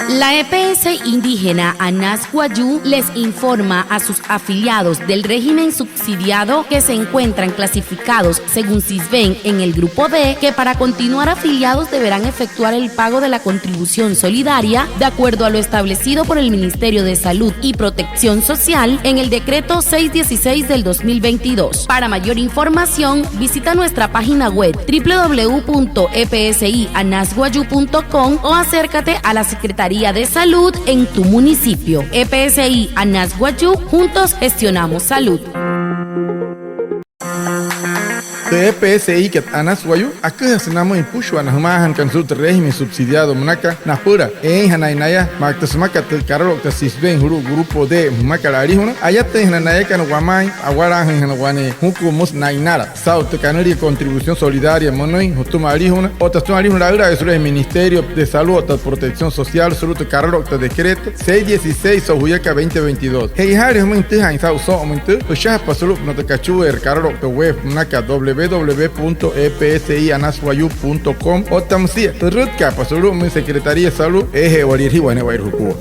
La EPS indígena Anas Guayú les informa a sus afiliados del régimen subsidiado que se encuentran clasificados según CISBEN en el grupo D que para continuar afiliados deberán efectuar el pago de la contribución solidaria de acuerdo a lo establecido por el Ministerio de Salud y Protección Social en el decreto 616 del 2022. Para mayor información, visita nuestra página web www.epsianasguayú.com o acércate a la Secretaría de Salud en tu municipio. EPSI Anas Guayú, juntos gestionamos salud. De EPSI que Anas Guayú, aquí hacenamos impulso a Nahmahan Consult régimen subsidiado Manaka, Napura, Hanainaya, Mactasmaka, Carlo, Casisben, Grupo de Macararihuna, Ayate Hanayaka, Guamay, Aguaran, Hanawane, Hukumus Nainara, South Canary, Contribución Solidaria, Monoi, Hutumarihuna, Otastuarihuna, es el Ministerio de Salud, Protección Social, Salud, Carlo, Decreto 616, Ohuyaca 2022. Hey, Harry, Monteja, en South Somente, Ushah, Pasulu, Notacachu, el Carlo, web, Naka, www.epsianasguayú.com o tamsia, Rutka, Pasulu, mi Secretaría de Salud, Eje, Waririhuane, Wairhuku.